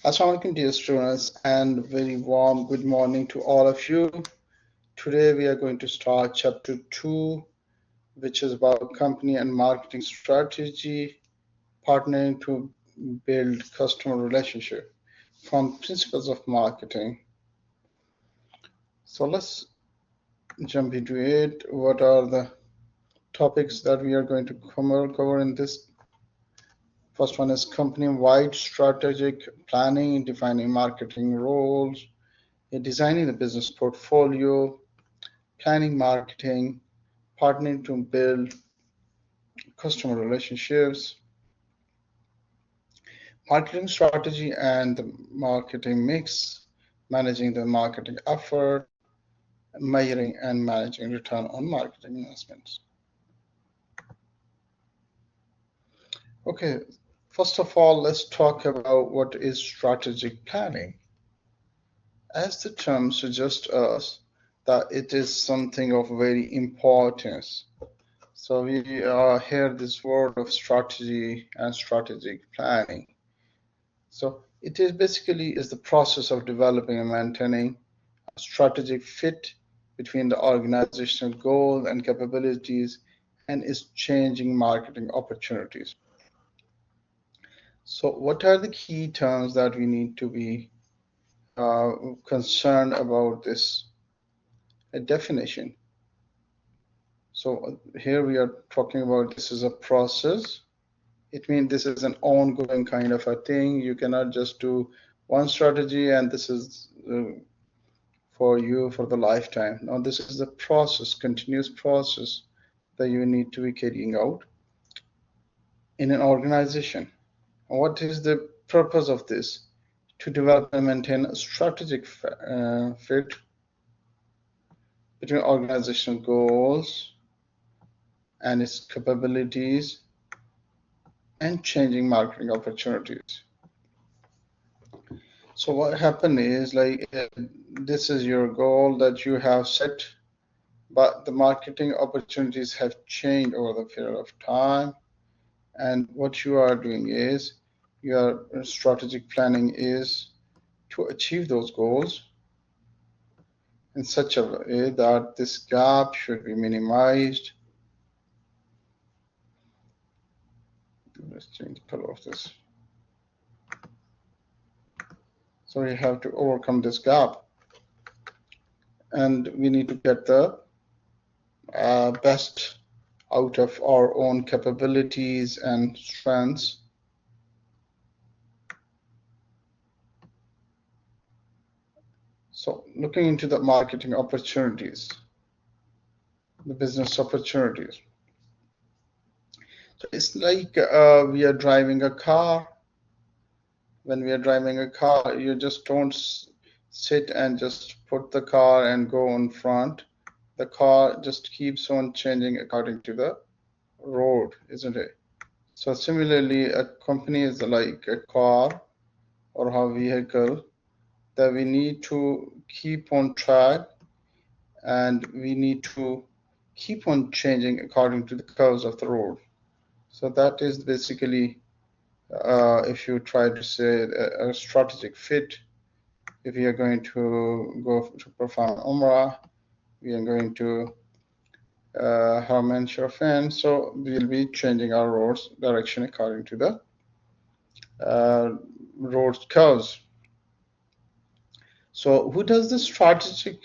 Assalamu alaikum, dear students, and very warm good morning to all of you. Today we are going to start chapter 2, which is about company and marketing strategy, partnering to build customer relationship from principles of marketing. So let's jump into it. What are the topics that we are going to cover in this? First one is company-wide strategic planning, defining marketing roles, designing the business portfolio, planning marketing, partnering to build customer relationships, marketing strategy and the marketing mix, managing the marketing effort, measuring and managing return on marketing investments. Okay, first of all, let's talk about what is strategic planning. As the term suggests us that it is something of very importance. So we hear this word of strategy and strategic planning. So it is basically is the process of developing and maintaining a strategic fit between the organizational goals and capabilities and its changing marketing opportunities. So what are the key terms that we need to be concerned about this definition? So here we are talking about this is a process. It means this is an ongoing kind of a thing. You cannot just do one strategy and this is for you for the lifetime. Now this is a process, continuous process that you need to be carrying out in an organization. What is the purpose of this? To develop and maintain a strategic fit between organizational goals and its capabilities and changing marketing opportunities. So what happened is like this is your goal that you have set, but the marketing opportunities have changed over the period of time. And what you are doing is your strategic planning is to achieve those goals in such a way that this gap should be minimized. Let's change the color of this. So we have to overcome this gap, and we need to get the best out of our own capabilities and strengths. So looking into the marketing opportunities, the business opportunities. So it's like we are driving a car. When we are driving a car, you just don't sit and just put the car and go in front. The car just keeps on changing according to the road, isn't it? So similarly, a company is like a car or a vehicle that we need to keep on track, and we need to keep on changing according to the curves of the road. So that is basically, if you try to say a strategic fit. If we are going to go to perform Umrah, we are going to Haram and Shafan, so we'll be changing our road's direction according to the road curves. So who does the strategic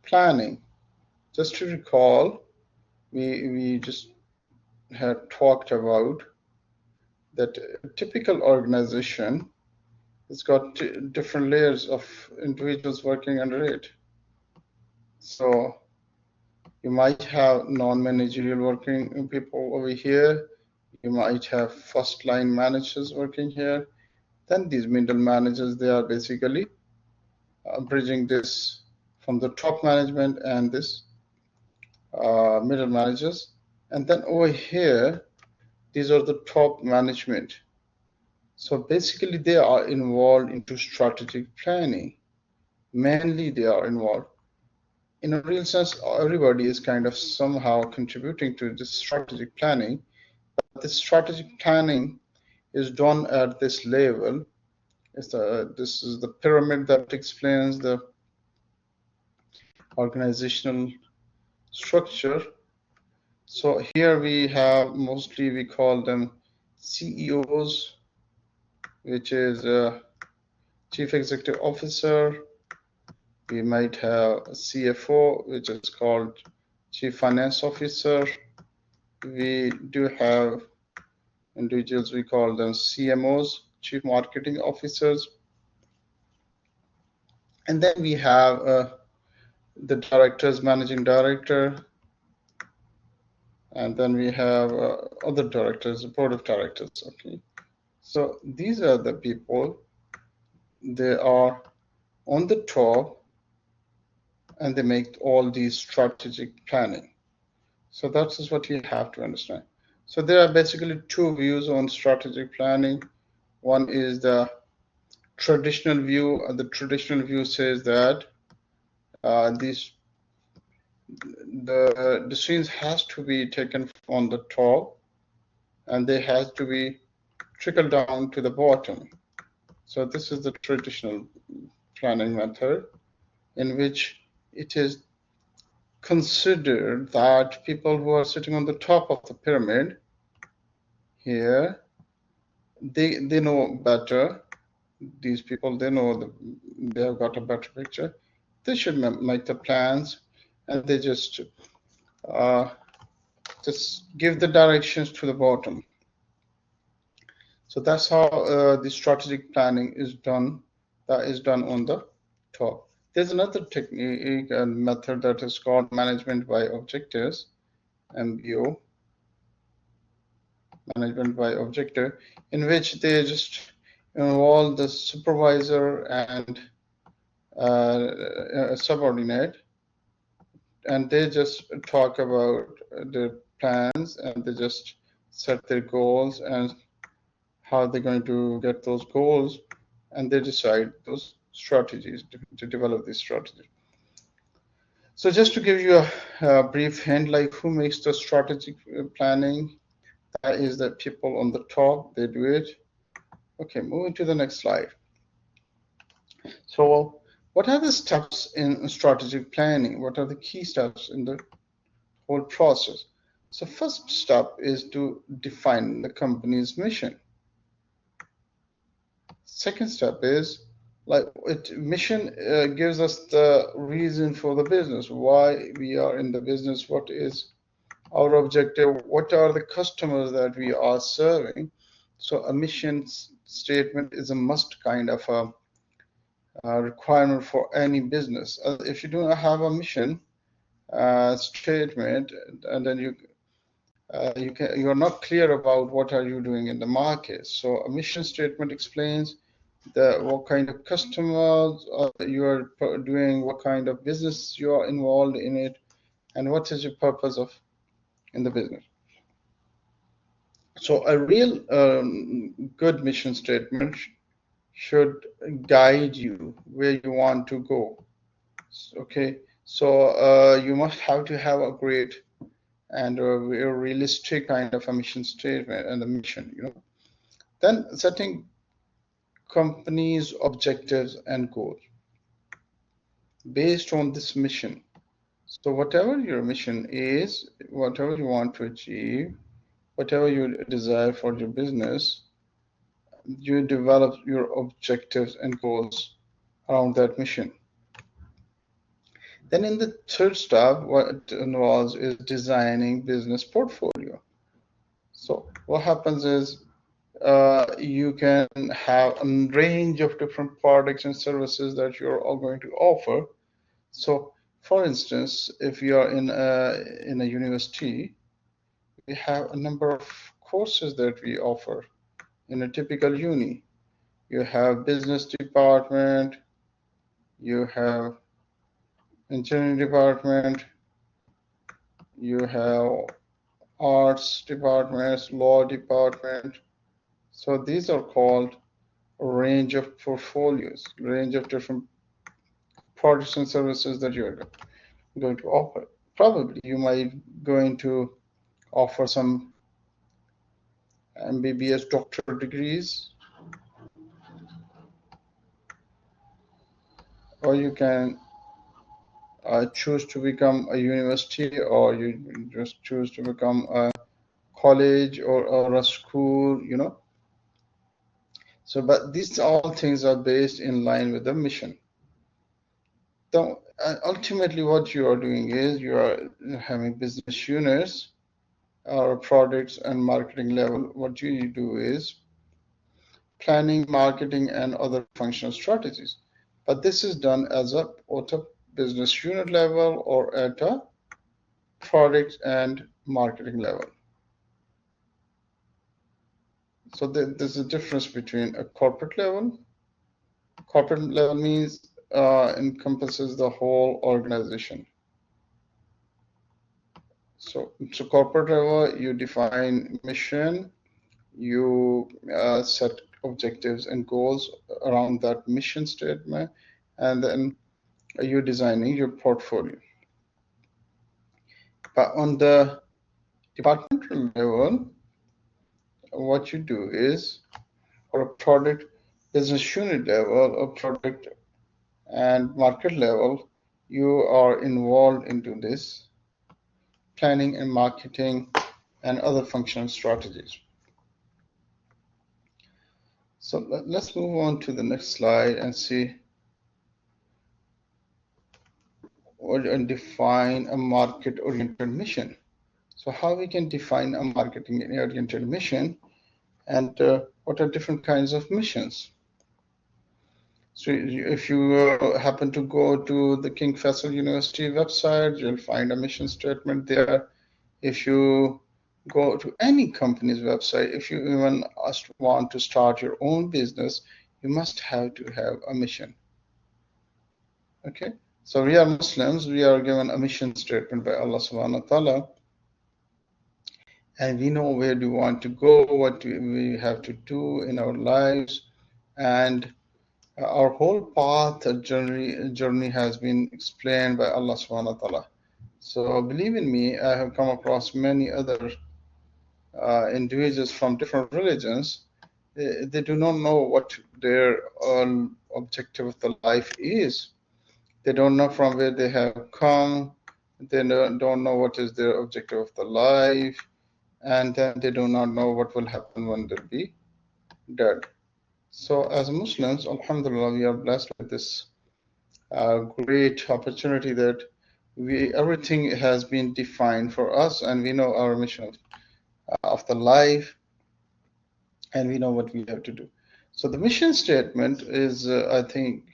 planning? Just to recall, we just had talked about that a typical organization has got different layers of individuals working under it. So you might have non-managerial working people over here. You might have first line managers working here. Then these middle managers, they are basically bridging this from the top management and this middle managers. And then over here, these are the top management. So basically they are involved into strategic planning. Mainly they are involved. In a real sense, everybody is kind of somehow contributing to this strategic planning. But this strategic planning is done at this level This is the pyramid that explains the organizational structure. So here we have, mostly we call them CEOs, which is Chief Executive Officer. We might have a CFO, which is called Chief Finance Officer. We do have individuals, we call them CMOs, Chief Marketing Officers. And then we have the directors, Managing Director. And then we have other directors, Board of Directors. Okay. So these are the people, they are on the top, and they make all these strategic planning. So that is what you have to understand. So there are basically two views on strategic planning. One is the traditional view. The traditional view says that the decisions has to be taken on the top, and they has to be trickled down to the bottom. So this is the traditional planning method, in which it is considered that people who are sitting on the top of the pyramid here, they know better. These people, they know they have got a better picture. They should make the plans, and they just give the directions to the bottom. So that's how the strategic planning is done. That is done on the top. There's another technique and method that is called management by objectives, MBO, management by objective, in which they just involve the supervisor and a subordinate, and they just talk about their plans, and they just set their goals and how they're going to get those goals, and they decide those strategies to develop this strategy. So just to give you a brief hint, like who makes the strategic planning, that is the people on the top, they do it. Okay, moving to the next slide. So what are the steps in strategic planning? What are the key steps in the whole process? So first step is to define the company's mission. Second step is mission gives us the reason for the business, why we are in the business, what is our objective, what are the customers that we are serving. So a mission statement is a must kind of a requirement for any business. If you do not have a mission statement, and then you are not clear about what are you doing in the market. So a mission statement explains what kind of customers you are doing, what kind of business you are involved in it, and what is your purpose of in the business. So a real good mission statement should guide you where you want to go. Okay, so you must have to have a great and a realistic kind of a mission statement and a mission, Then setting company's objectives and goals based on this mission. So whatever your mission is, whatever you want to achieve, whatever you desire for your business, you develop your objectives and goals around that mission. Then in the third step, what it involves is designing business portfolio. So what happens is you can have a range of different products and services that you're all going to offer. So for instance, if you are in a university, we have a number of courses that we offer in a typical uni. You have business department, you have engineering department, you have arts departments, law department. So these are called a range of portfolios, range of different products and services that you're going to offer. Probably you might going to offer some MBBS doctoral degrees. or you can choose to become a university, or you just choose to become a college or a school, you know. So, but these all things are based in line with the mission. So, ultimately, what you are doing is you are having business units or products and marketing level. What you do is planning, marketing, and other functional strategies. But this is done at a business unit level or at a product and marketing level. So there's a difference between a corporate level. Corporate level means encompasses the whole organization. So corporate level, you define mission, you set objectives and goals around that mission statement, and then you're designing your portfolio. But on the departmental level, what you do is, for a product business unit level or product and market level, you are involved into this planning and marketing and other functional strategies. So let's move on to the next slide and see and define a market-oriented mission. So how we can define a marketing-oriented mission, and what are different kinds of missions. So if you happen to go to the King Faisal University website, you'll find a mission statement there. If you go to any company's website, if you even want to start your own business, you must have to have a mission. Okay, so we are Muslims, we are given a mission statement by Allah subhanahu wa ta'ala, and we know where we want to go, what we have to do in our lives, and our whole path journey has been explained by Allah subhanahu wa ta'ala. So believe in me, I have come across many other individuals from different religions. They do not know what their objective of the life is. They don't know from where they have come. They don't know what is their objective of the life, and they do not know what will happen when they'll be dead. So as Muslims, alhamdulillah, we are blessed with this great opportunity that everything has been defined for us, and we know our mission of the life, and we know what we have to do. So the mission statement is, I think,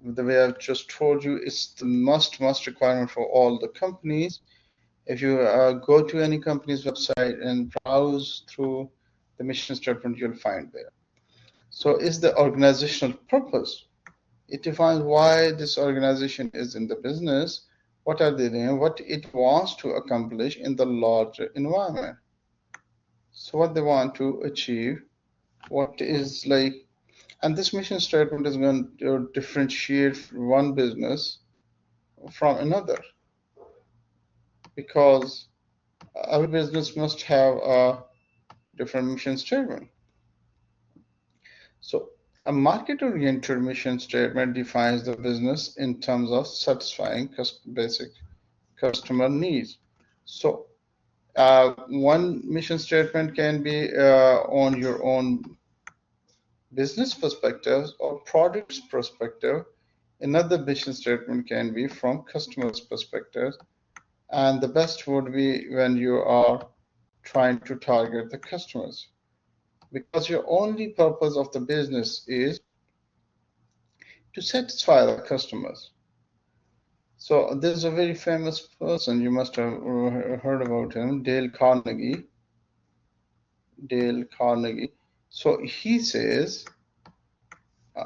the way I've just told you, it's the must requirement for all the companies. If you go to any company's website and browse through the mission statement, you'll find there. So is the organizational purpose. It defines why this organization is in the business, what are they doing, what it wants to accomplish in the larger environment. So what they want to achieve, what is like, and this mission statement is going to differentiate one business from another, because every business must have a different mission statement. So a market-oriented mission statement defines the business in terms of satisfying basic customer needs. So one mission statement can be on your own business perspective or products perspective. Another mission statement can be from customers' perspective. And the best would be when you are trying to target the customers, because your only purpose of the business is to satisfy the customers. So there's a very famous person, you must have heard about him, Dale Carnegie. So he says,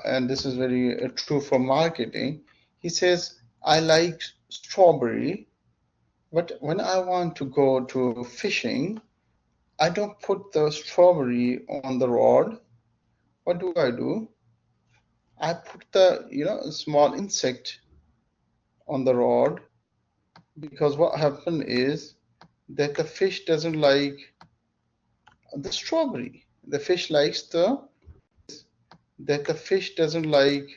and this is very true for marketing, he says, I like strawberry, but when I want to go to fishing, I don't put the strawberry on the rod. What do? I put the small insect on the rod, because what happens is that the fish doesn't like the strawberry. The fish likes the insect. So the thing is that the fish doesn't like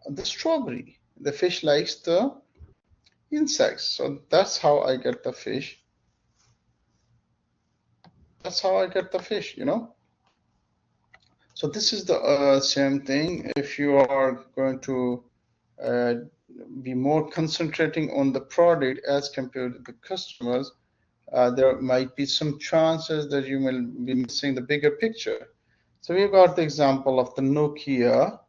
the strawberry. The fish likes the insects. So that's how I get the fish. That's how I get the fish, you know. So this is the same thing. If you are going to uh, be more concentrating on the product as compared to the customers, there might be some chances that you will be missing the bigger picture. So we got the example of the Nokia,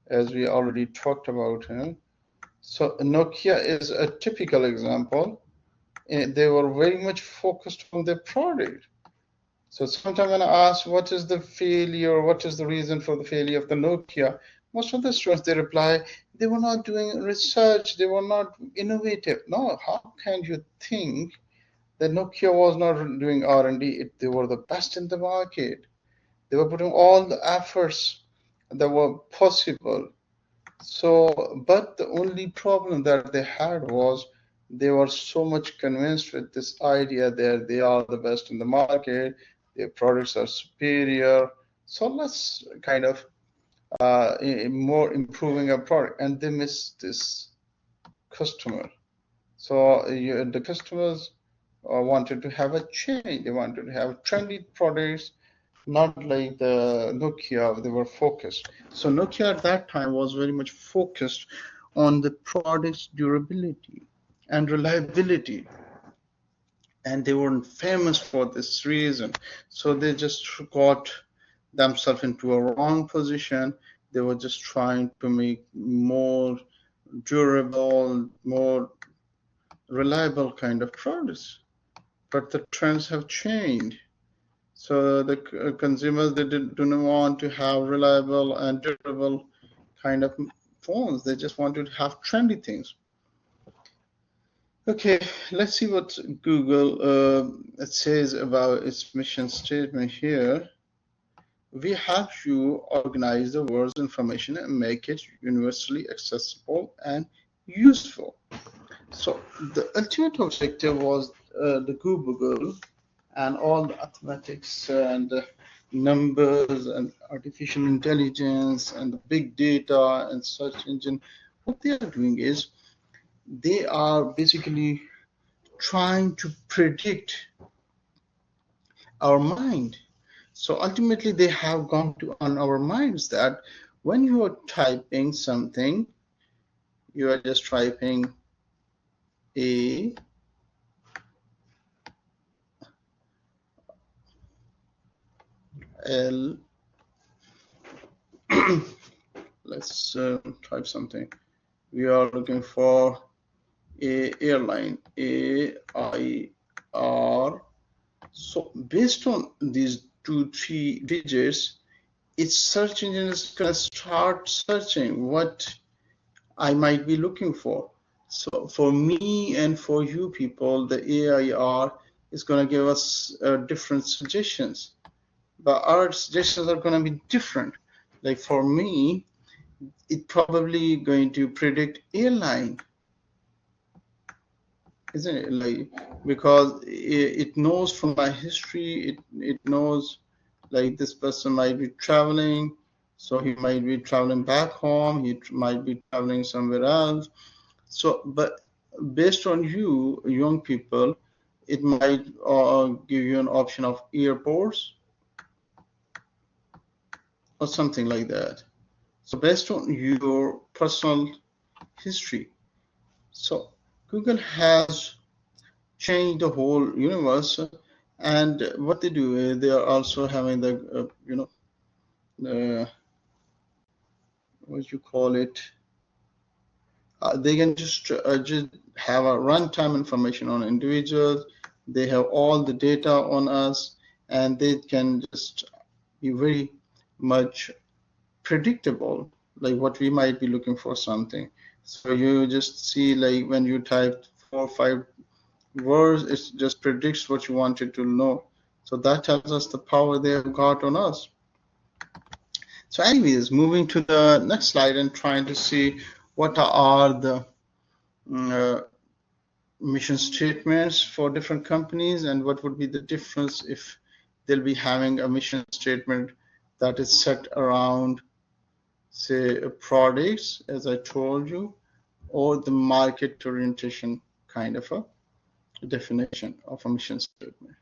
as we already talked about. So Nokia is a typical example. They were very much focused on their product. So sometimes when I ask what is the failure, what is the reason for the failure of the Nokia, most of the students they reply they were not doing research, they were not innovative. No, how can you think that Nokia was not doing R&D? They were the best in the market. They were putting all the efforts that were possible. So, but the only problem that they had was they were so much convinced with this idea that they are the best in the market, their products are superior. So let's kind of more improving our product, and they miss this customer. So the customers wanted to have a change. They wanted to have trendy products, not like the Nokia. They were focused. So Nokia at that time was very much focused on the product's durability and reliability, and they weren't famous for this reason. So they just got themselves into a wrong position. They were just trying to make more durable, more reliable kind of products. But the trends have changed. So the consumers, they do not want to have reliable and durable kind of phones. They just want to have trendy things. Okay, let's see what Google says about its mission statement here. We have to organize the world's information and make it universally accessible and useful. So the ultimate objective was the Google and all the mathematics and numbers and artificial intelligence and the big data and search engine. What they are doing is they are basically trying to predict our mind. So ultimately, they have gone to on our minds that when you are typing something, you are just typing A L. Let's type something. We are looking for a airline, AIR. So based on these 2-3 digits, its search engine is going to start searching what I might be looking for. So for me and for you people, the AIR is going to give us different suggestions, but our suggestions are going to be different. Like for me, it's probably going to predict airline, isn't it? Like because it knows from my history, it knows like this person might be traveling, so he might be traveling back home, he might be traveling somewhere else. So, but based on you, young people, it might give you an option of airports or something like that. So based on your personal history. So Google has changed the whole universe, and what they do is they are also having the what you call it. They can just have a runtime information on individuals. They have all the data on us, and they can just be very much predictable, like what we might be looking for something. So you just see like when you type 4 or 5 words, it just predicts what you wanted to know. So that tells us the power they have got on us. So anyways, moving to the next slide and trying to see what are the mission statements for different companies and what would be the difference if they'll be having a mission statement that is set around say products, as I told you, or the market orientation kind of a definition of a mission statement.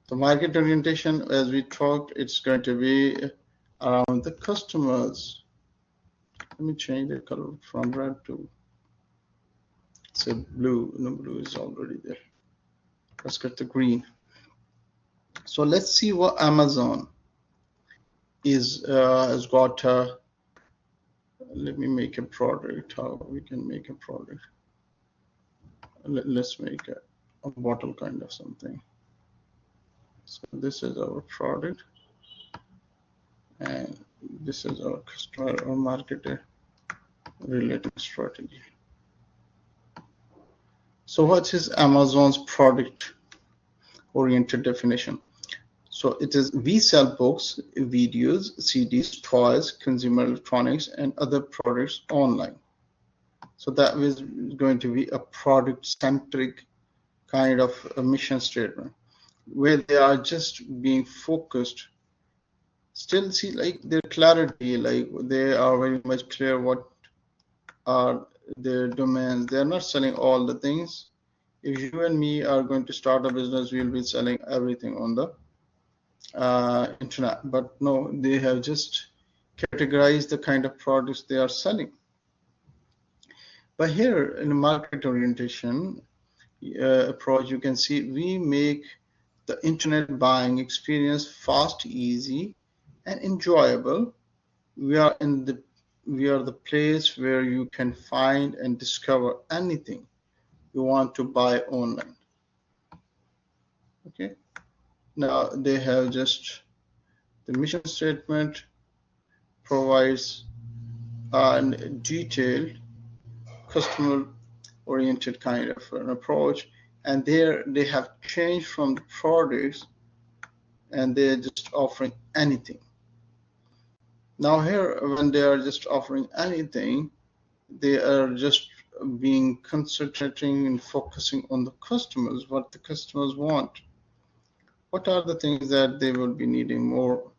The market orientation, as we talked, it's going to be around the customers. Let me change the color from red to say blue. No, blue is already there. Let's get the green. So let's see what Amazon has got. Let me make a product. How we can make a product? Let's make a bottle kind of something. So this is our product, and this is our customer or marketer related strategy. So what is Amazon's product oriented definition? So it is, we sell books, videos, CDs, toys, consumer electronics, and other products online. So that is going to be a product centric kind of a mission statement, where they are just being focused. Still see like their clarity, like they are very much clear what are their domains. They're not selling all the things. If you and me are going to start a business, we'll be selling everything on the internet. But no, they have just categorized the kind of products they are selling. But here in the market orientation approach, you can see we make the internet buying experience fast, easy, and enjoyable. We are the place where you can find and discover anything you want to buy online. Okay. Now they have just the mission statement provides a detailed customer oriented kind of an approach, and there they have changed from the products and they're just offering anything. Now here, when they are just offering anything, they are just being concentrating and focusing on the customers, what the customers want. What are the things that they will be needing more,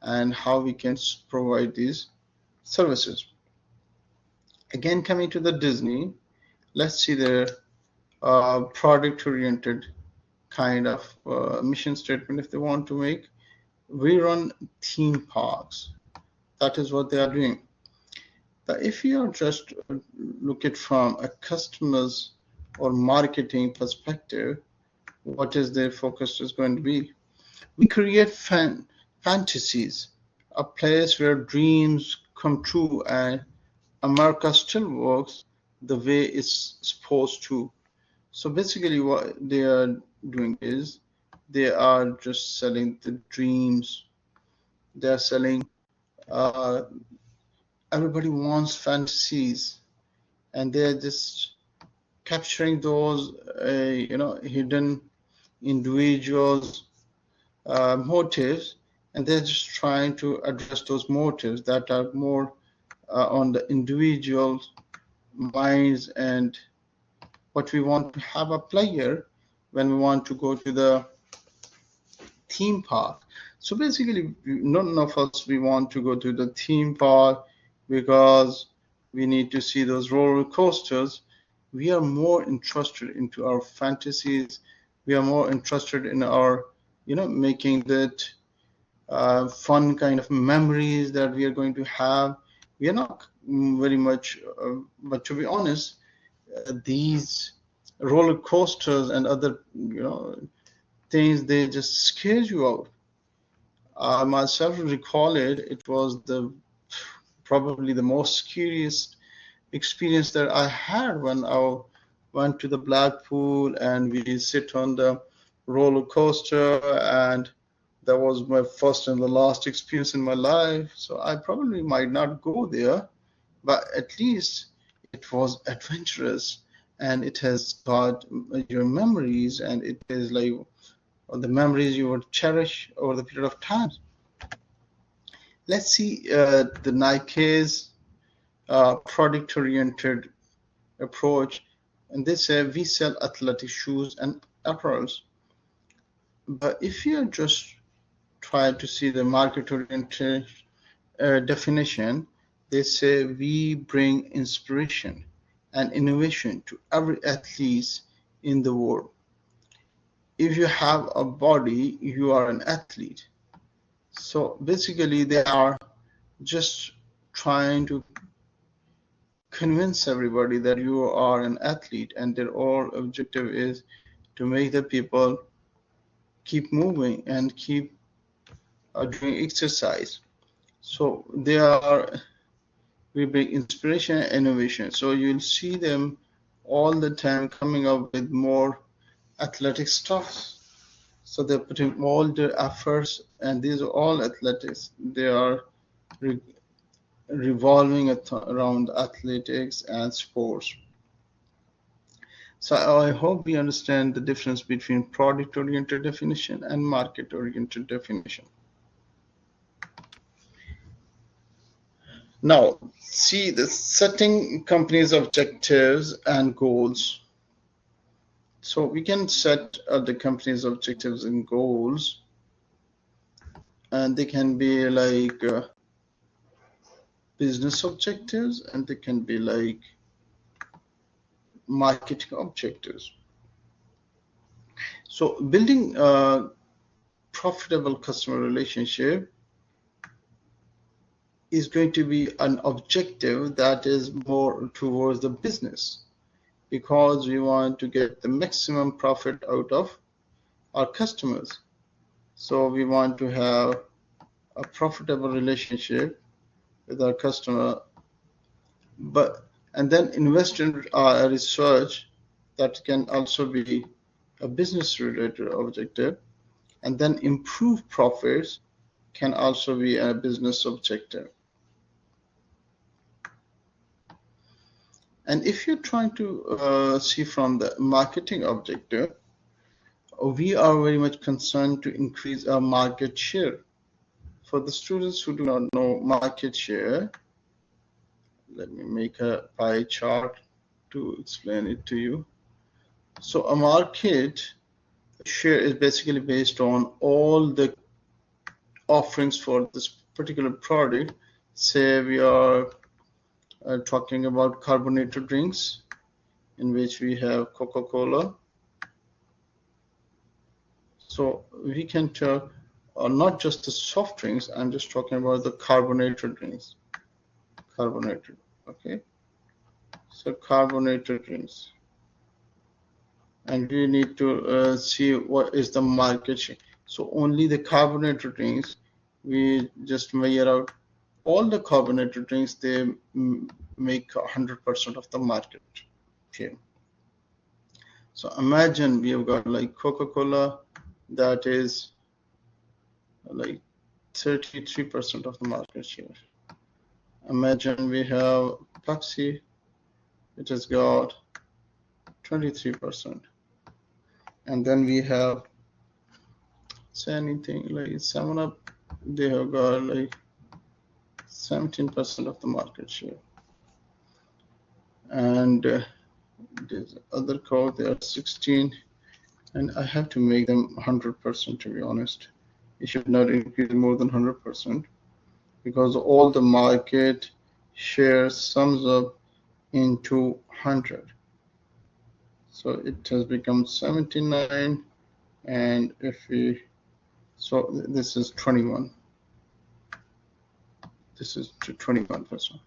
and how we can provide these services. Again, coming to the Disney, let's see their product-oriented kind of mission statement if they want to make. We run theme parks. That is what they are doing. But if you are just look at from a customer's or marketing perspective, what is their focus is going to be? We create fantasies, a place where dreams come true, and America still works the way it's supposed to. So basically what they are doing is they are just selling the dreams. They are selling, everybody wants fantasies, and they're just capturing those, hidden individuals' motives, and they're just trying to address those motives that are more on the individual minds and what we want to have a player when we want to go to the theme park. So basically, none of us, we want to go to the theme park because we need to see those roller coasters. We are more interested into our fantasies. We are more interested in our, making that fun kind of memories that we are going to have. We are not very much, but to be honest, these roller coasters and other, things, they just scare you out. I myself recall it was probably the most scariest experience that I had when I went to the Blackpool and we sit on the roller coaster, and that was my first and the last experience in my life. So I probably might not go there, but at least it was adventurous, and it has got your memories, and it is like the memories you would cherish over the period of time. Let's see the Nike's product-oriented approach, and they say we sell athletic shoes and apparels. But if you just try to see the market-oriented definition, they say we bring inspiration and innovation to every athlete in the world. If you have a body, you are an athlete. So basically, they are just trying to convince everybody that you are an athlete, and their whole objective is to make the people keep moving and keep doing exercise. So we bring inspiration and innovation. So you'll see them all the time coming up with more athletic stuff. So they're putting all their efforts, and these are all athletics. They are revolving around athletics and sports. So I hope we understand the difference between product-oriented definition and market-oriented definition. Now, see the setting companies' objectives and goals. So we can set the company's objectives and goals, and they can be like business objectives, and they can be like marketing objectives. So building a profitable customer relationship is going to be an objective that is more towards the business, because we want to get the maximum profit out of our customers. So we want to have a profitable relationship with our customer, and then invest in research that can also be a business related objective, and then improve profits can also be a business objective. And if you're trying to see from the marketing objective, we are very much concerned to increase our market share. For the students who do not know market share, let me make a pie chart to explain it to you. So a market share is basically based on all the offerings for this particular product. Say we are talking about carbonated drinks, in which we have Coca-Cola. So we can talk not just the soft drinks, I'm just talking about the carbonated drinks. Carbonated, okay? So carbonated drinks. And we need to see what is the market share. So only the carbonated drinks, we just measure out all the carbonated drinks, they make 100% of the market share. So imagine we have got like Coca-Cola, that is like 33% of the market share. Imagine we have Pepsi, it has got 23%. And then we have, say anything like 7-Up, they have got like 17% of the market share. And there's other Coke, they are 16, and I have to make them 100%, to be honest. It should not increase more than 100%, because all the market share sums up into 100. So it has become 79, and if we, so this is 21. This is 21%.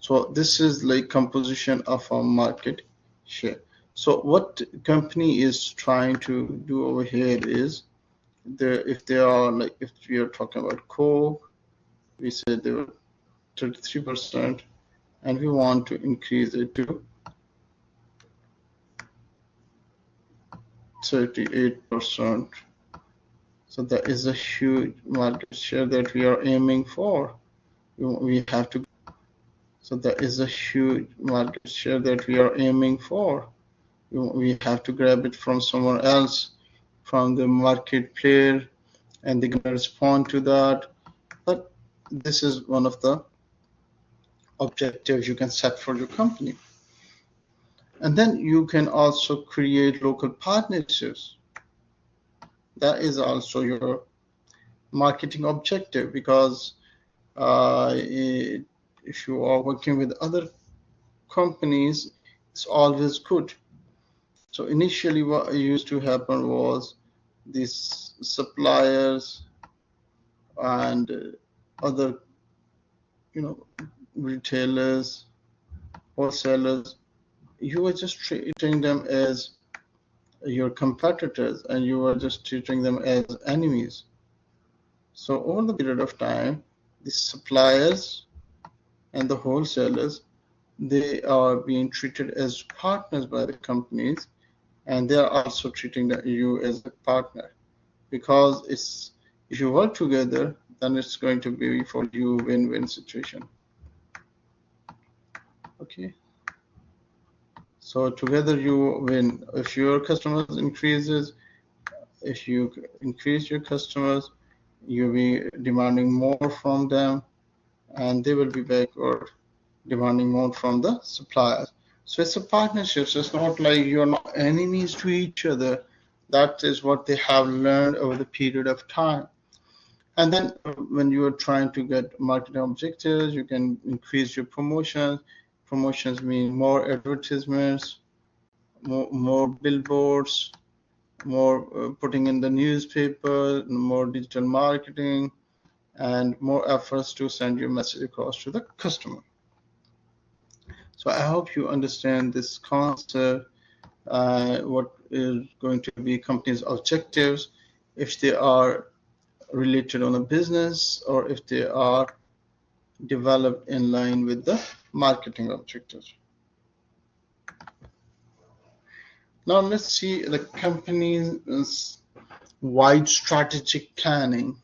So this is like composition of our market share. So what company is trying to do over here is, if they are like, if we are talking about Coke, we said they were 33%, and we want to increase it to 38%. So that is a huge market share that we are aiming for. We have to. So that is a huge market share that we are aiming for. We have to grab it from somewhere else, from the market player, and they're going to respond to that. But this is one of the objectives you can set for your company. And then you can also create local partnerships. That is also your marketing objective, because If you are working with other companies, it's always good. So initially what used to happen was these suppliers and other, retailers, wholesalers, you were just treating them as your competitors and you were just treating them as enemies. So over the period of time, the suppliers and the wholesalers, they are being treated as partners by the companies, and they are also treating you as a partner, because if you work together, then it's going to be for you win-win situation. Okay, so together you win. If your customers increases, if you increase your customers, you'll be demanding more from them, and they will be backward demanding more from the suppliers. So it's a partnership. So it's not like you're not enemies to each other. That is what they have learned over the period of time. And then when you are trying to get marketing objectives, you can increase your promotions. Promotions mean more advertisements, more billboards, more putting in the newspaper, more digital marketing, and more efforts to send your message across to the customer. So I hope you understand this concept, what is going to be companies' objectives, if they are related on a business or if they are developed in line with the marketing objectives. Now let's see the company's wide strategic planning.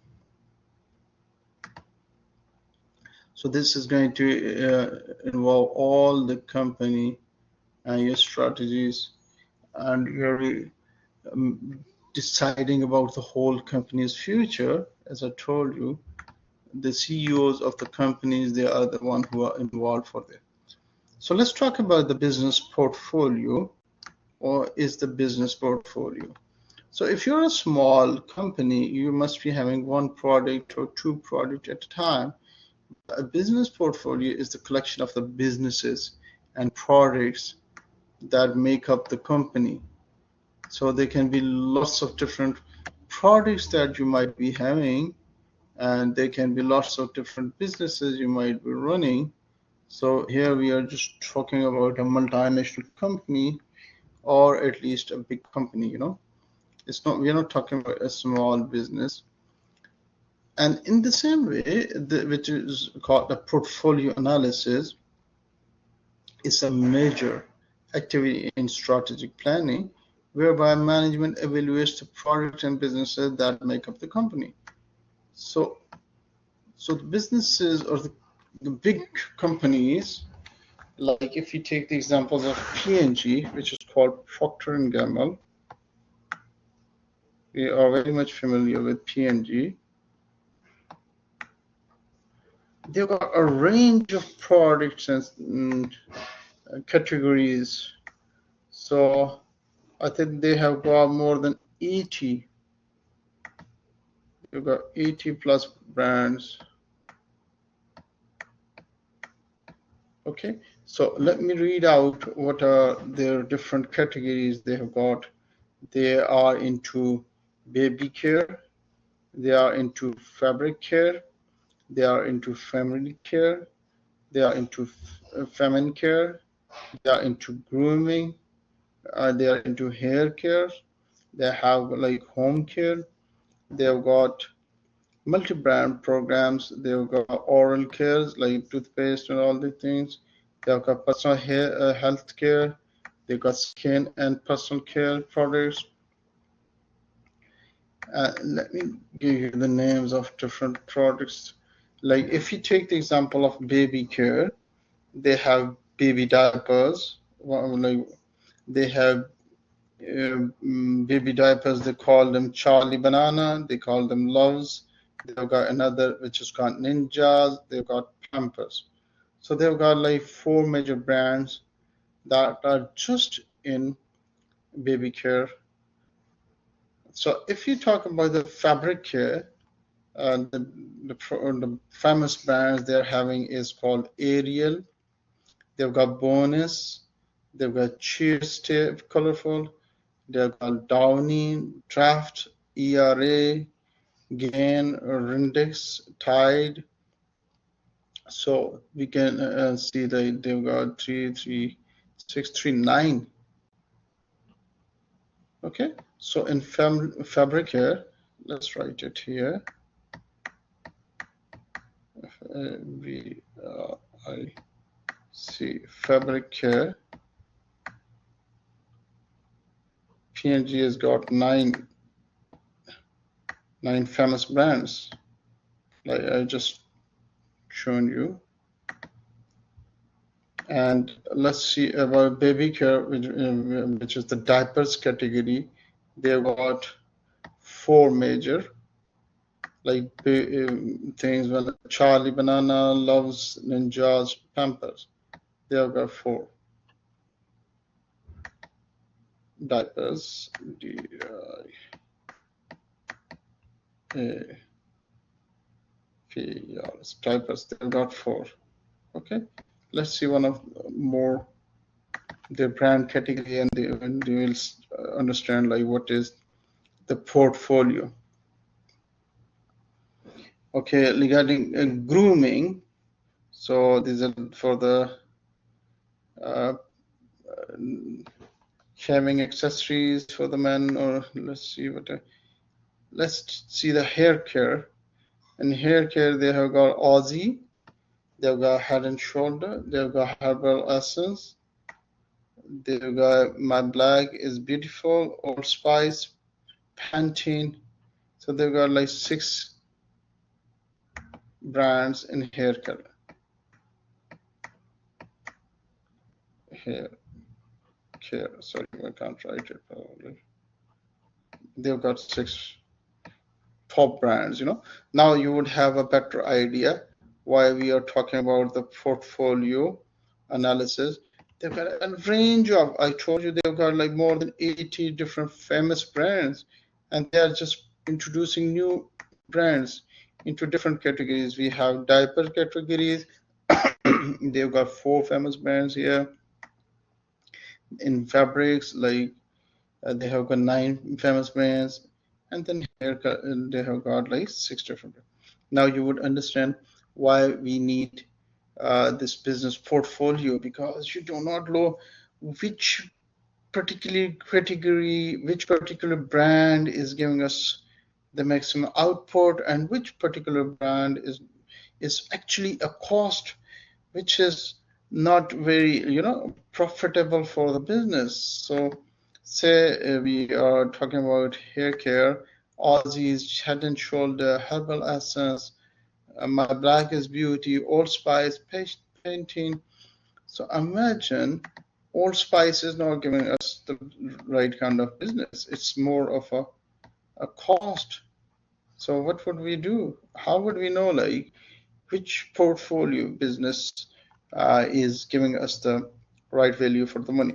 So this is going to involve all the company and your strategies, and you're deciding about the whole company's future. As I told you, the CEOs of the companies, they are the one who are involved for that. So let's talk about the business portfolio, or is the business portfolio. So if you're a small company, you must be having one product or two products at a time. A business portfolio is the collection of the businesses and products that make up the company. So there can be lots of different products that you might be having, and there can be lots of different businesses you might be running. So here we are just talking about a multinational company, or at least a big company, we're not talking about a small business. And in the same way, which is called a portfolio analysis, is a major activity in strategic planning, whereby management evaluates the products and businesses that make up the company. So the businesses, or the big companies, like if you take the examples of P&G, which is called Procter & Gamble, we are very much familiar with P&G. They've got a range of products and categories. So I think they have got more than 80. They've got 80 plus brands. Okay, so let me read out what are their different categories they have got. They are into baby care, they are into fabric care, they are into family care, they are into feminine care, they are into grooming, they are into hair care, they have like home care, they've got multi-brand programs, they've got oral cares like toothpaste and all the things, they've got personal hair health care, they've got skin and personal care products. Let me give you the names of different products. Like if you take the example of baby care, they have baby diapers. Like they have baby diapers. They call them Charlie Banana. They call them Loves. They've got another which is called Ninjas. They've got Pampers. So they've got like 4 major brands that are just in baby care. So if you talk about the fabric care, The famous brands they're having is called Ariel. They've got Bonus. They've got Cheers Colorful. They've got Downy, Draft, ERA, Gain, Rindex, Tide. So we can see that they've got 33639. Okay, so in fabric here, let's write it here. I see fabric here. P&G has got nine famous brands, like I just shown you. And let's see about baby care, which is the diapers category. They've got 4 major, like things when Charlie Banana, Loves, Ninjas, Pampers. They've got 4 diapers. Diapers. They've got 4. Okay, let's see one of more their brand category, and they will understand like what is the portfolio. Okay, regarding grooming, so these are for the shaving accessories for the men, or let's see the hair care. In hair care, they have got Aussie, they've got Head and Shoulder, they've got Herbal Essence, they've got My Black is Beautiful, Old Spice, Pantene. So they've got like 6 brands in hair care. Sorry, I can't write it probably. They've got 6 top brands, Now you would have a better idea why we are talking about the portfolio analysis. They've got a range of, I told you, they've got like more than 80 different famous brands, and they are just introducing new brands into different categories. We have diaper categories. They've got 4 famous brands here. In fabrics, like they have got 9 famous brands, and then haircut, they have got like 6 different brands. Now you would understand why we need this business portfolio, because you do not know which particular category, which particular brand is giving us the maximum output, and which particular brand is actually a cost which is not very profitable for the business. So say we are talking about hair care, Aussie's Head and Shoulder, Herbal Essence, My Black is Beauty, Old Spice, Pantene. So imagine Old Spice is not giving us the right kind of business. It's more of a cost. So what would we do? How would we know like which portfolio business is giving us the right value for the money?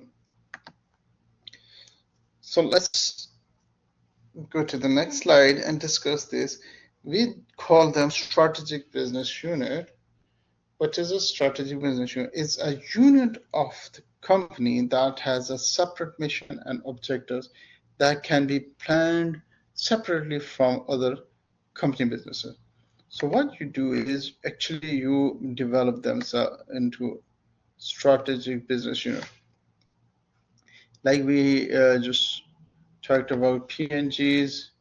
So let's go to the next slide and discuss this. We call them strategic business unit. What is a strategic business unit? It's a unit of the company that has a separate mission and objectives that can be planned separately from other company businesses. So what you do is actually you develop them into strategic business unit. Like we just talked about P&Gs,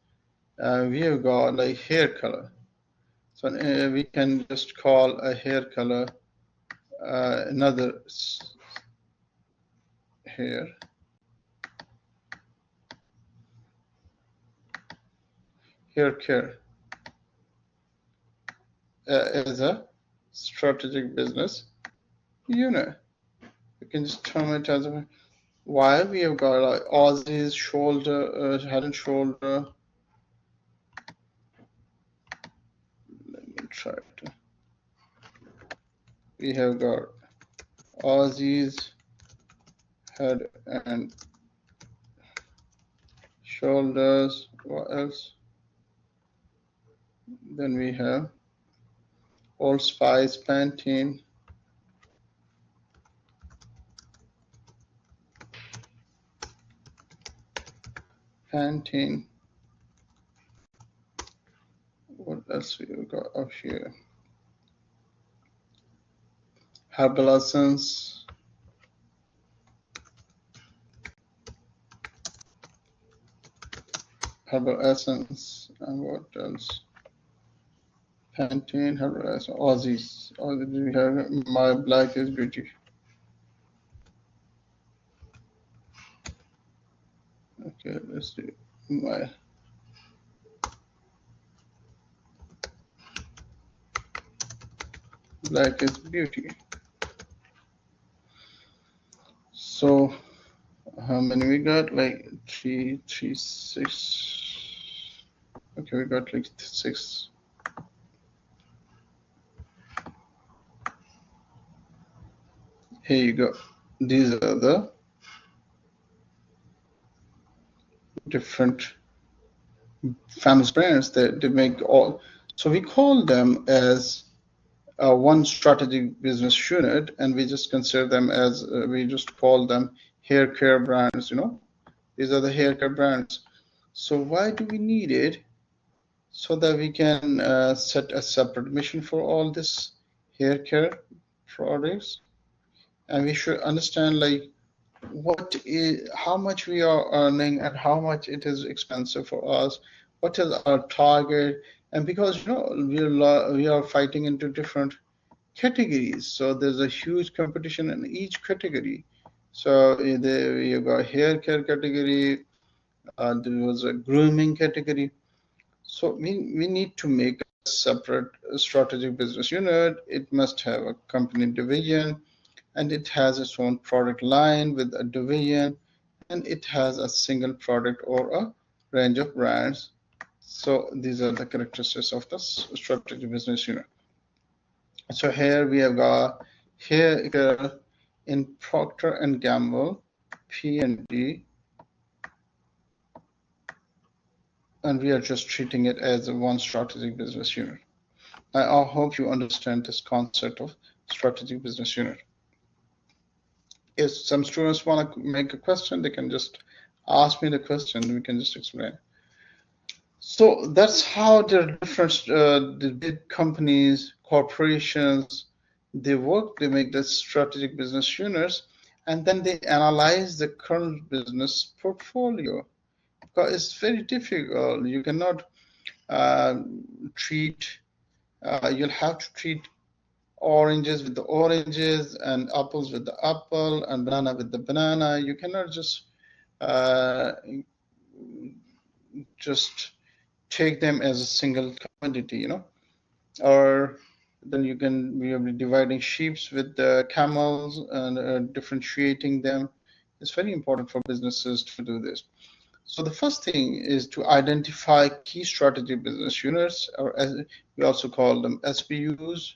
we have got like hair color. So we can just call a hair color another hair care as a strategic business unit. You can just term it as a why we have got like Aussie's shoulder, Head and Shoulder. Let me try to. We have got Aussie's Head and Shoulders. What else? Then we have Old Spice, Pantene, Pantene. What else we got up here? Herbal Essence, Herbal Essence, and what else? Pantene, Herbal Essence, Aussies. We have My Black is Beauty. Okay, let's do My Black is Beauty. So how many we got? Like three, 6. Okay, we got like 6. Here you go. These are the different famous brands that they make all. So we call them as one strategic business unit, and we just consider them as we just call them hair care brands. These are the hair care brands. So why do we need it? So that we can set a separate mission for all this hair care products, and we should understand like how much we are earning and how much it is expensive for us, what is our target. And because we are fighting into different categories, so there's a huge competition in each category. So there you got hair care category, there was a grooming category. So we need to make a separate strategic business unit. It must have a company division, and it has its own product line with a division, and it has a single product or a range of brands. So these are the characteristics of the strategic business unit. So here we have got here in Procter and Gamble, P&G, and we are just treating it as a one strategic business unit. I hope you understand this concept of strategic business unit. If some students want to make a question, they can just ask me the question. We can just explain. So that's how the different the big companies, corporations, they work. They make the strategic business units, and then they analyze the current business portfolio. Because it's very difficult. You cannot treat. You'll have to treat oranges with the oranges and apples with the apple and banana with the banana. You cannot just take them as a single commodity, or then we will be dividing sheep with the camels and differentiating them. It's very important for businesses to do this. So the first thing is to identify key strategy business units, or as we also call them SBUs,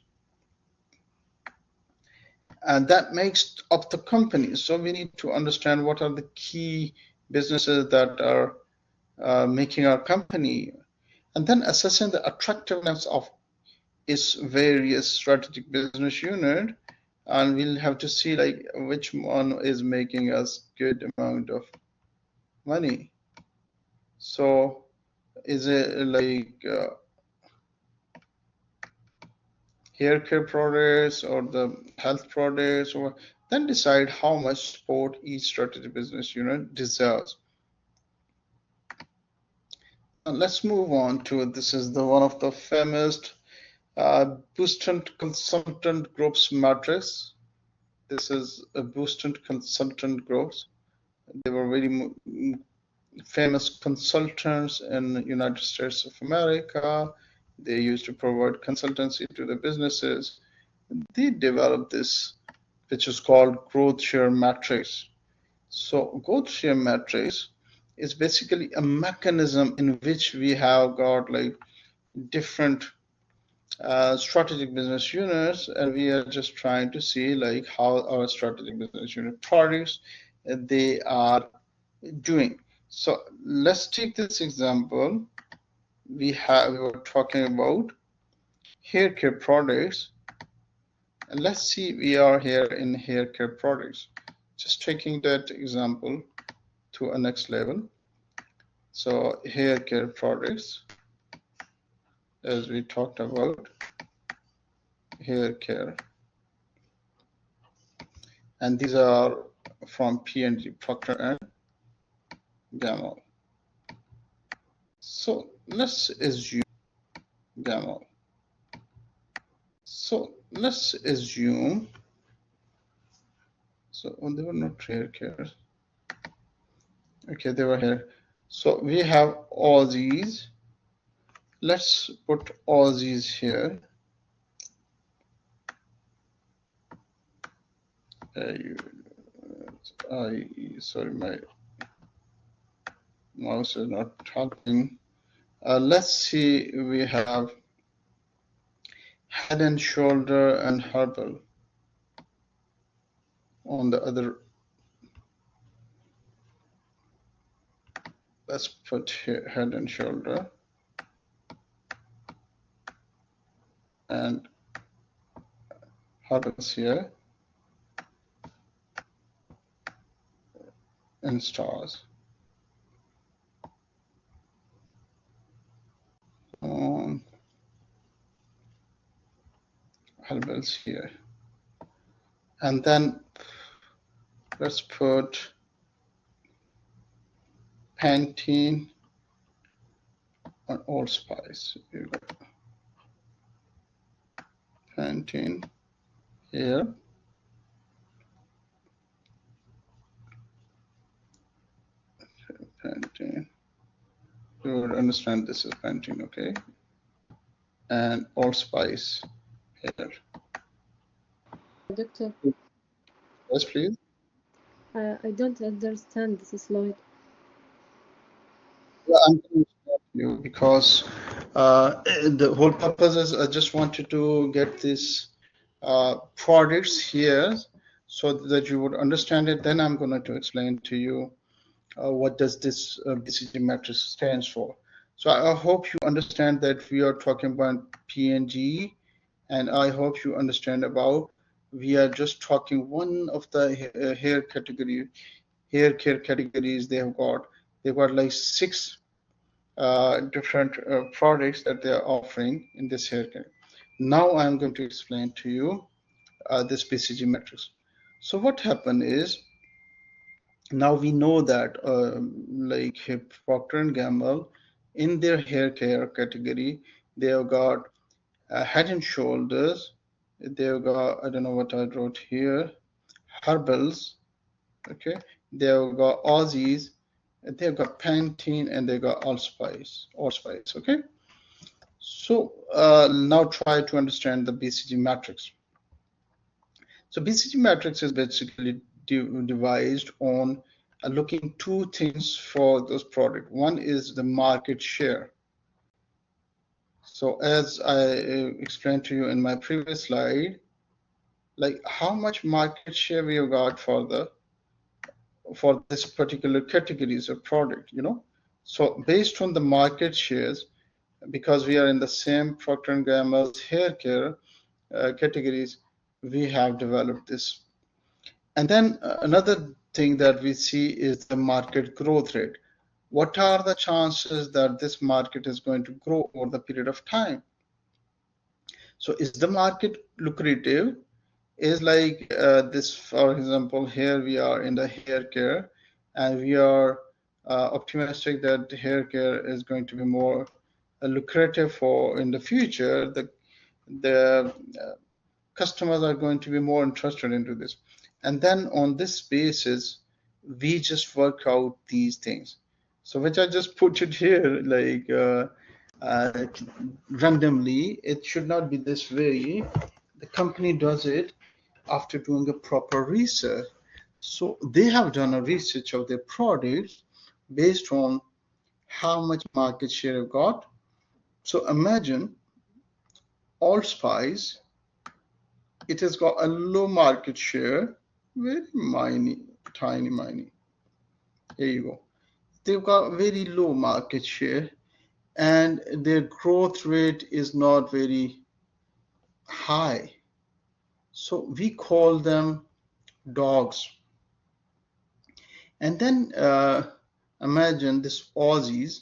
and that makes up the company. So we need to understand what are the key businesses that are making our company, and then assessing the attractiveness of its various strategic business unit, and we'll have to see like which one is making us good amount of money. So is it like hair care products or the health products, or then decide how much support each strategic business unit deserves. Let's move on to this is the one of the famous Boston Consultant Group's matrix. This is a Boston Consultant Groups. They were very famous consultants in the United States of America. They used to provide consultancy to the businesses. They developed this, which is called growth share matrix. So growth share matrix is basically a mechanism in which we have got like different strategic business units, and we are just trying to see like how our strategic business unit products they are doing. So let's take this example. we were talking about hair care products, and let's see, we are here in hair care products, just taking that example to a next level. So hair care products, as we talked about, hair care, and these are from P&G, Procter and Gamble. So let's assume Gamble. So let's assume, so they were not hair care. Okay, they were here. So we have all these. Let's put all these here. Sorry, my mouse is not helping. Let's see, we have Head and Shoulder and Herbal on the other. Let's put here Head and Shoulder and Herbals here and stars. Herbals here. And then let's put Pantene and Allspice. You got Pantene here. Pantene. You would understand this is Pantene, okay? And Allspice here. Doctor. Yes, please. I don't understand this slide. Yeah, I'm going to stop you because the whole purpose is I just wanted to get these products here so that you would understand it. Then I'm going to explain to you what does this BCG matrix stands for. So I hope you understand that we are talking about P&G, and I hope you understand about we are just talking one of the hair care categories they have got. They've got like 6 different products that they are offering in this hair care. Now I'm going to explain to you this BCG matrix. So what happened is, now we know that like Procter and Gamble in their hair care category, they have got Head and Shoulders, they've got, I don't know what I wrote here, Herbals, okay, they've got Aussies, they've got Pantene, and they've got Allspice, okay. So now try to understand the BCG matrix. So BCG matrix is basically devised on looking 2 things for those products. One is the market share. So as I explained to you in my previous slide, like how much market share we have got for this particular categories of product, you know. So based on the market shares, because we are in the same Procter & Gamble's hair care categories, we have developed this. And then another thing that we see is the market growth rate. What are the chances that this market is going to grow over the period of time? So is the market lucrative? Is like this, for example, here we are in the hair care, and we are optimistic that hair care is going to be more lucrative for in the future. The customers are going to be more interested into this, and then on this basis we just work out these things. So which I just put it here like randomly. It should not be this way. The company does it after doing a proper research. So they have done a research of their products based on how much market share they've got. So imagine Allspice, it has got a low market share, very tiny. Here you go. They've got very low market share, and their growth rate is not very high. So we call them dogs. And then imagine this Aussies,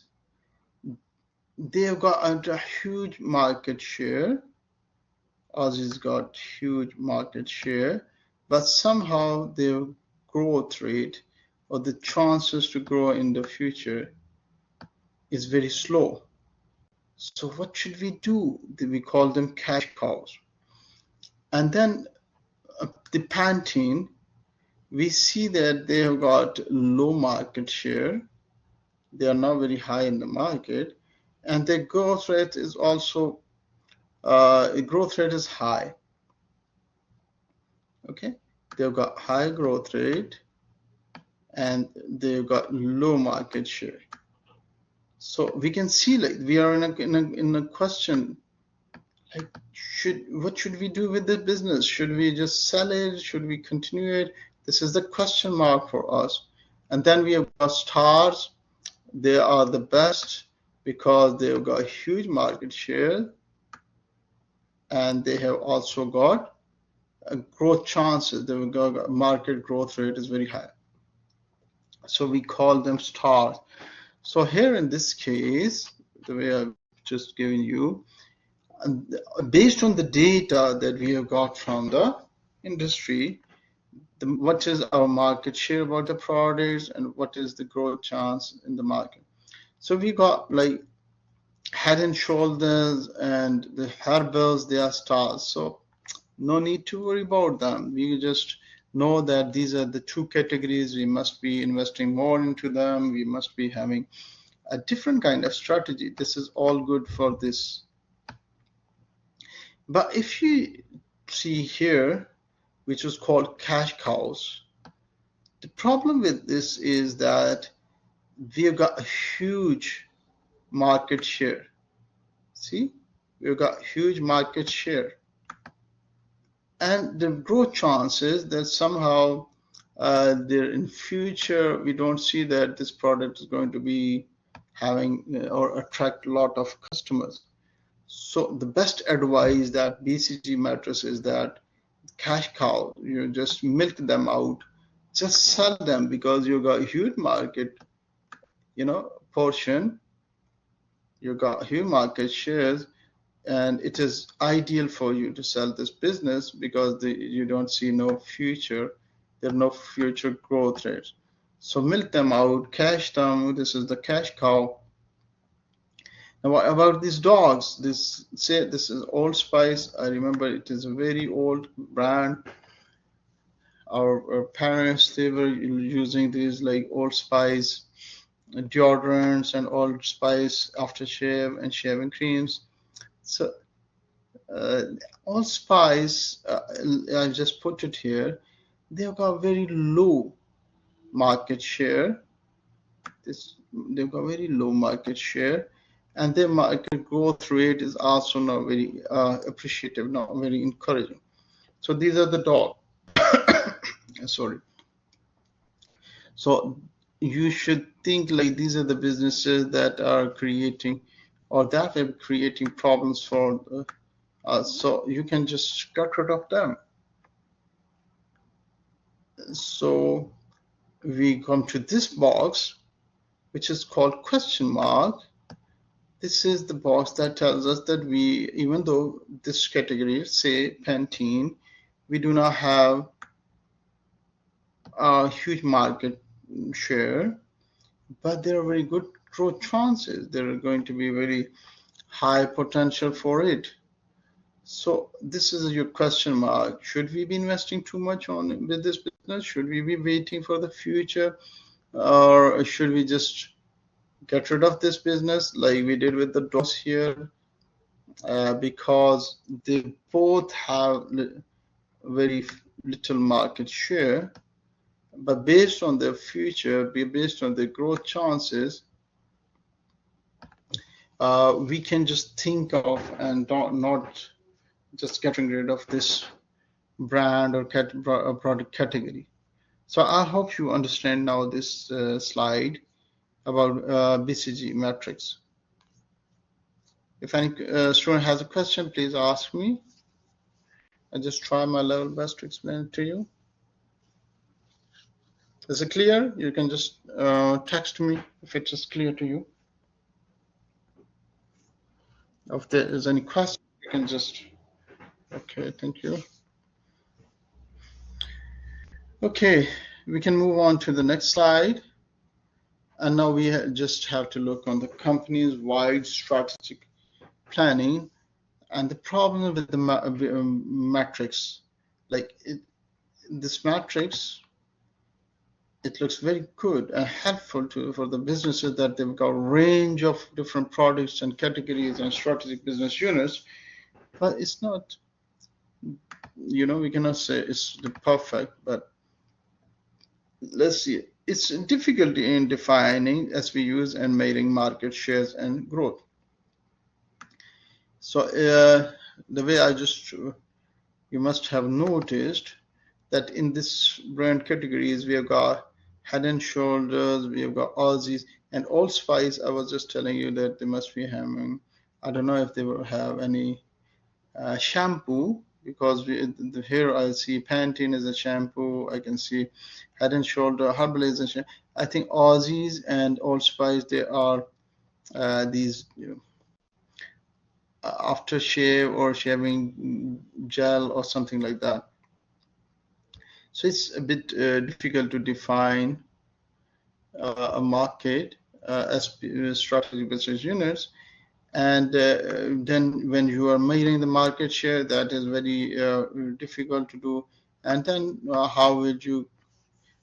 they've got a huge market share. Aussies got huge market share, but somehow their growth rate or the chances to grow in the future is very slow. So what should we do? We call them cash cows. And then the Pantene, we see that they have got low market share. They are not very high in the market, and their growth rate is also growth rate is high. Okay, they've got high growth rate and they've got low market share. So we can see like we are in a question like what should we do with the business? Should we just sell it? Should we continue it? This is the question mark for us. And then we have got stars. They are the best because they've got huge market share and they have also got growth chances. They've got market growth rate is very high. So we call them stars. So here in this case, the way I've just given you, based on the data that we have got from the industry, what is our market share about the products and what is the growth chance in the market. So we got like Head and Shoulders and the herbals, they are stars. So no need to worry about them. We just know that these are the two categories. We must be investing more into them. We must be having a different kind of strategy. This is all good for this. But if you see here, which is called cash cows, the problem with this is that we've got a huge market share. See, we've got huge market share. And the growth chances that somehow there in future, we don't see that this product is going to be having or attract a lot of customers. So the best advice that BCG matters is that cash cow, you just milk them out, just sell them because you got a huge market, portion, you got huge market shares, and it is ideal for you to sell this business because you don't see no future, there's no future growth rates. So milk them out, cash them, this is the cash cow. Now what about these dogs? This is Old Spice. I remember it is a very old brand. Our parents, they were using these like Old Spice deodorants and Old Spice aftershave and shaving creams. So Old Spice, I just put it here, they've got very low market share. They've got very low market share, and their market growth rate is also not very appreciative, not very encouraging. So these are the dog. Sorry. So you should think like these are the businesses that are creating or that are creating problems for so you can just get rid of them. So we come to this box, which is called question mark. This is the box that tells us that we, even though this category, say Pantene, we do not have a huge market share, but there are very good growth chances. There are going to be very high potential for it. So this is your question mark. Should we be investing too much with this business? Should we be waiting for the future? Or should we just get rid of this business like we did with the dogs here? Because they both have very little market share, but based on their future, based on their growth chances, we can just think of and not just getting rid of this brand or product category. So I hope you understand now this slide about BCG metrics. If any student has a question, please ask me. I just try my level best to explain it to you. Is it clear? You can just text me if it is clear to you. If there is any question, you can just, okay, thank you. Okay, we can move on to the next slide. And now we just have to look on the company's wide strategic planning and the problem with the matrix. Like this matrix, it looks very good and helpful for the businesses that they've got a range of different products and categories and strategic business units, but it's not, we cannot say it's the perfect, but let's see. It's difficulty in defining SBUs and measuring market shares and growth. So the way you must have noticed that in this brand categories, we have got Head and Shoulders, we have got Aussies, and Allspice. I was just telling you that they must be having, I don't know if they will have any shampoo, because here I see Pantene as a shampoo, I can see Head and Shoulder, Herbal as a shampoo. I think Aussies and Allspice, they are these, aftershave or shaving gel or something like that. So it's a bit difficult to define a market as strategic business units. And then when you are measuring the market share, that is very difficult to do. And then how would you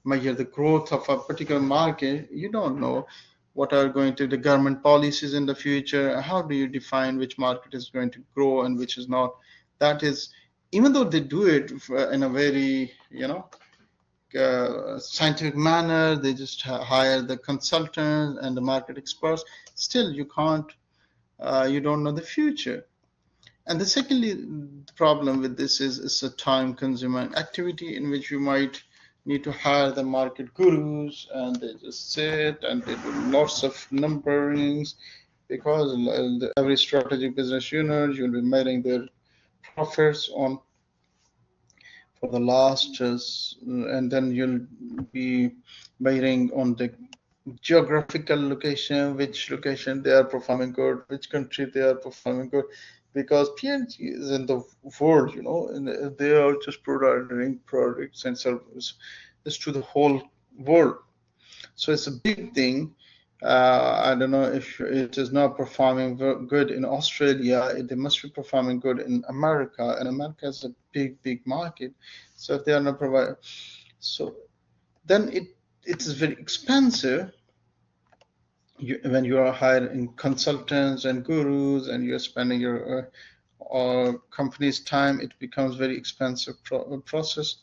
measure the growth of a particular market? You don't know what are going to the government policies in the future. How do you define which market is going to grow and which is not? That is, even though they do it in a very, scientific manner, they just hire the consultants and the market experts. Still, you can't, you don't know the future. And the secondly, the problem with this is it's a time-consuming activity in which you might need to hire the market gurus, and they just sit and they do lots of numberings, because every strategic business unit, you'll be measuring their profits on for the last, and then you'll be measuring on the geographical location, which location they are performing good, which country they are performing good, because P&G is in the world, and they are just providing products and services to the whole world. So it's a big thing. I don't know if it is not performing good in Australia, they must be performing good in America, and America is a big market. So if they are not providing, so then it is very expensive. When you are hiring consultants and gurus and you're spending your company's time, it becomes very expensive process.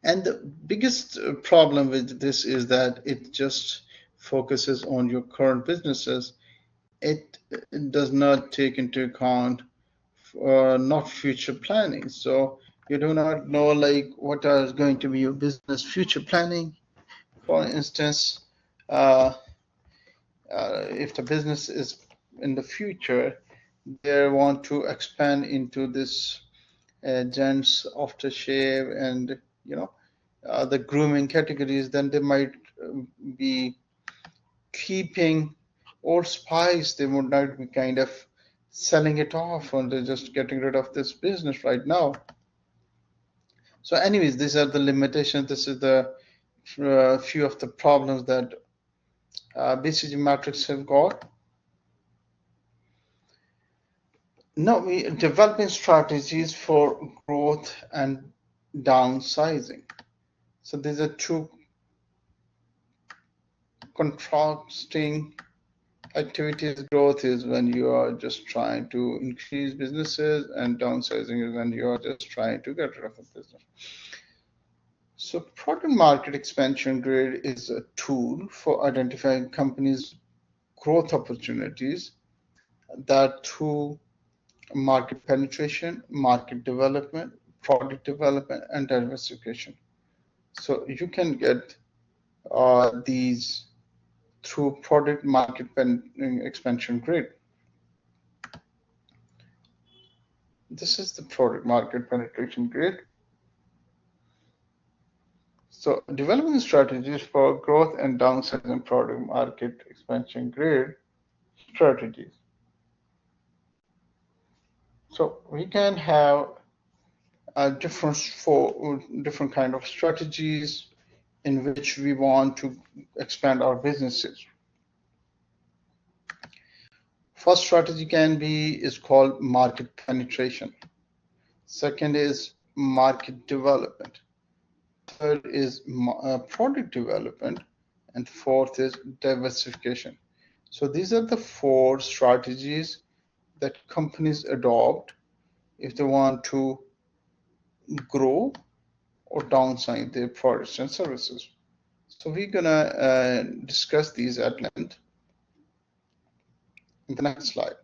And the biggest problem with this is that it just focuses on your current businesses. It does not take into account not future planning. So you do not know like what is going to be your business future planning. For instance, if the business is in the future, they want to expand into this gents aftershave and the grooming categories, then they might be keeping Old Spice. They would not be kind of selling it off, and they're just getting rid of this business right now. So anyways, these are the limitations. This is the few of the problems that BCG matrix have got. Now we are developing strategies for growth and downsizing. So these are two contrasting activities. Growth is when you are just trying to increase businesses, and downsizing is when you are just trying to get rid of a business. So product market expansion grid is a tool for identifying companies' growth opportunities that through market penetration, market development, product development, and diversification. So you can get these through product market expansion grid. This is the product market penetration grid. So developing strategies for growth and downsizing product market expansion grid strategies. So we can have different kind of strategies in which we want to expand our businesses. First strategy is called market penetration. Second is market development. Third is product development, and fourth is diversification. So these are the 4 strategies that companies adopt if they want to grow or downsize their products and services. So we're gonna discuss these at length in the next slide.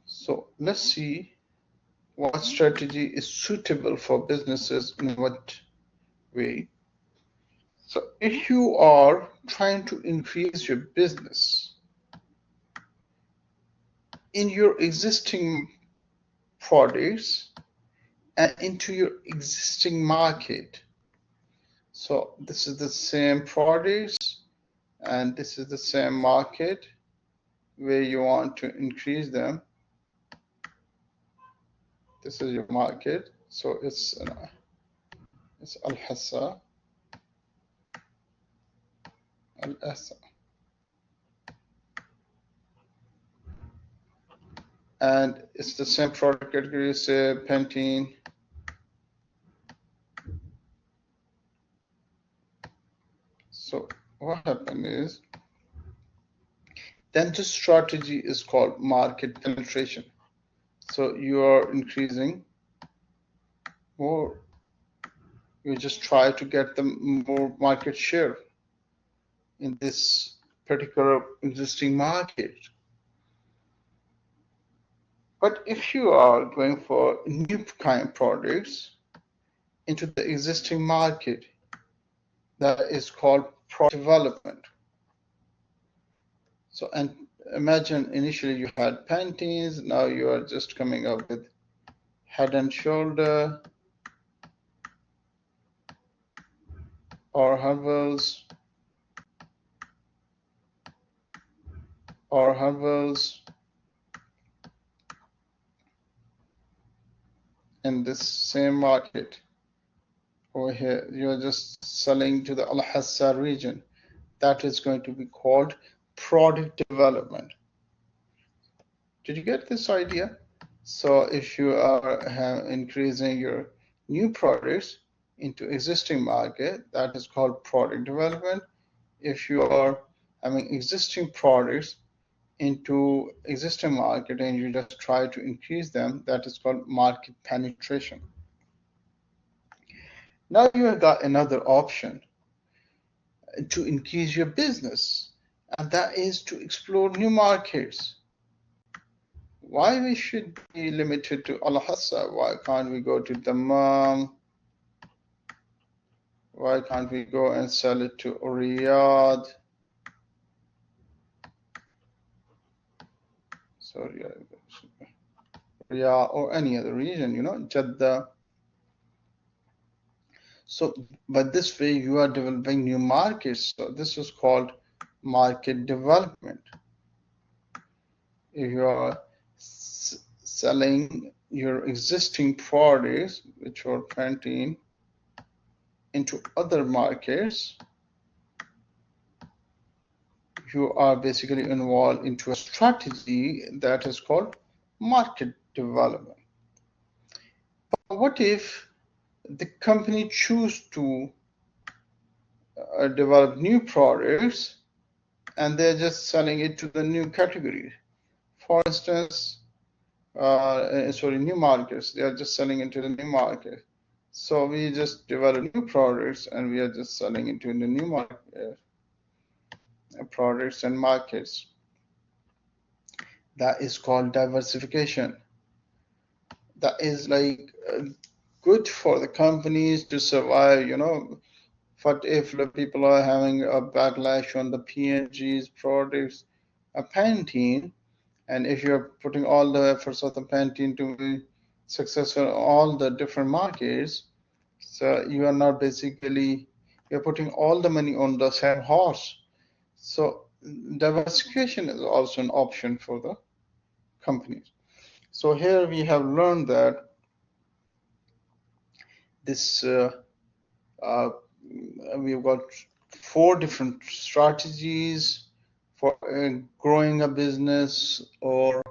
So let's see what strategy is suitable for businesses in what way. So if you are trying to increase your business in your existing products and into your existing market, so this is the same products and this is the same market where you want to increase them. This is your market, so it's Al-Hassa, Al-Hassa. And it's the same product category, say Pantene. So what happened is, then this strategy is called market penetration. So you are increasing more, you just try to get them more market share in this particular existing market. But if you are going for new kind of products into the existing market, that is called product development. So, and imagine initially you had Pantenes, now you are just coming up with Head and Shoulder or Herbals in this same market. Over here, you're just selling to the Al-Hassa region. That is going to be called product development. Did you get this idea? So if you are increasing your new products into existing market, that is called product development. If you are having existing products into existing market and you just try to increase them, that is called market penetration. Now you have got another option to increase your business, and that is to explore new markets. Why we should be limited to Al-Hassa? Why can't we go to Dammam? Why can't we go and sell it to Riyadh? Sorry, Riyadh or any other region, Jeddah. So, but this way you are developing new markets. So this is called market development. If you are selling your existing products, which are Pantene, into other markets, you are basically involved into a strategy that is called market development. But what if the company choose to develop new products and they're just selling it to the new category? For instance, new markets, they are just selling into the new market. So we just develop new products and we are just selling into the new market, products and markets. That is called diversification. That is like good for the companies to survive, But if the people are having a backlash on the P&G's products, a pain team, and if you're putting all the efforts of the pain team to be successful in all the different markets, so you are not basically, you're putting all the money on the same horse. So diversification is also an option for the companies. So here we have learned that this we've got 4 different strategies for growing a business or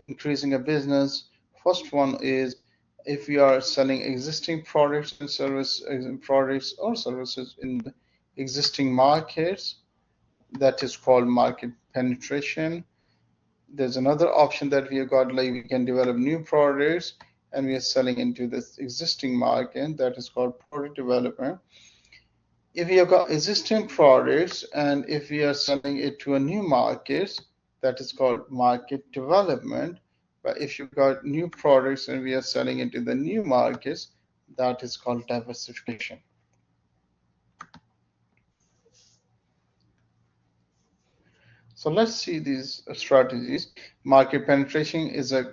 increasing a business. First one is if we are selling existing products and products or services in existing markets, that is called market penetration. There's another option that we have got, like we can develop new products and we are selling into this existing market, that is called product development. If we have got existing products and if we are selling it to a new market, that is called market development. But if you've got new products and we are selling into the new markets, that is called diversification. So let's see these strategies. Market penetration is a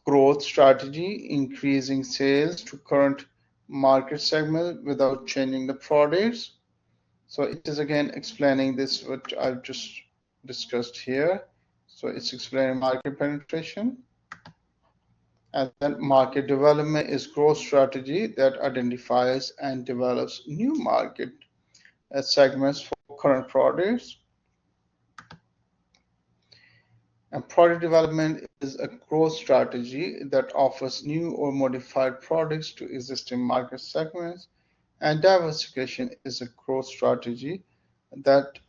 growth strategy, increasing sales to current market segment without changing the products. So it is again explaining this, what I've just discussed here. So it's explaining market penetration. And then market development is growth strategy that identifies and develops new market segments for current products. And product development is a growth strategy that offers new or modified products to existing market segments. And diversification is a growth strategy that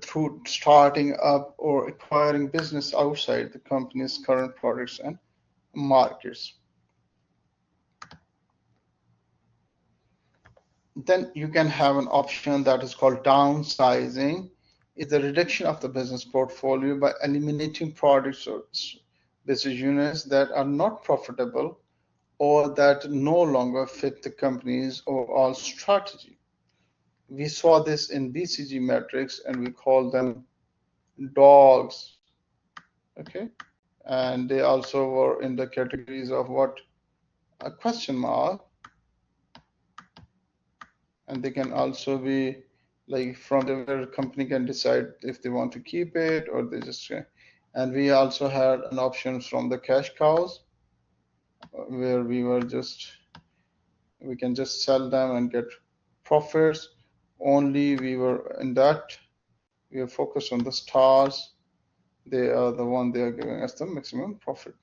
through starting up or acquiring business outside the company's current products and markets. Then you can have an option that is called downsizing. It's the reduction of the business portfolio by eliminating products or business units that are not profitable or that no longer fit the company's overall strategy. We saw this in BCG metrics and we call them dogs. Okay, and they also were in the categories of what? A question mark. And they can also be like from the company can decide if they want to keep it or they just, and we also had an option from the cash cows where we can just sell them and get profits. Only we were in that, we are focused on the stars. They are the one, they are giving us the maximum profit.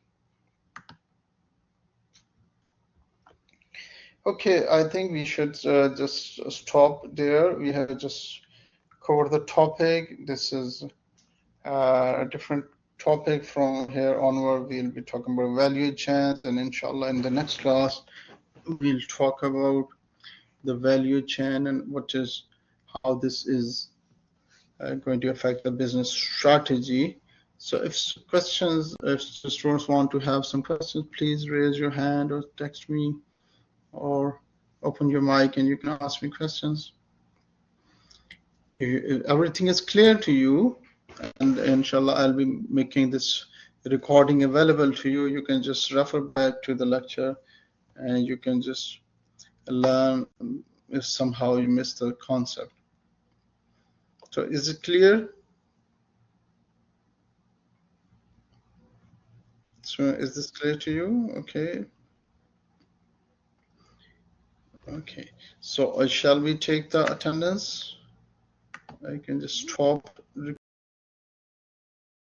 Okay, I think we should just stop there. We have just covered the topic. This is a different topic. From here onward, we'll be talking about value chains, and inshallah in the next class, we'll talk about the value chain and how this is going to affect the business strategy. So if students want to have some questions, please raise your hand or text me or open your mic and you can ask me questions. If everything is clear to you, and inshallah I'll be making this recording available to you, you can just refer back to the lecture and you can just learn if somehow you missed the concept. So is it clear? So is this clear to you? Okay. Okay, so shall we take the attendance? I can just stop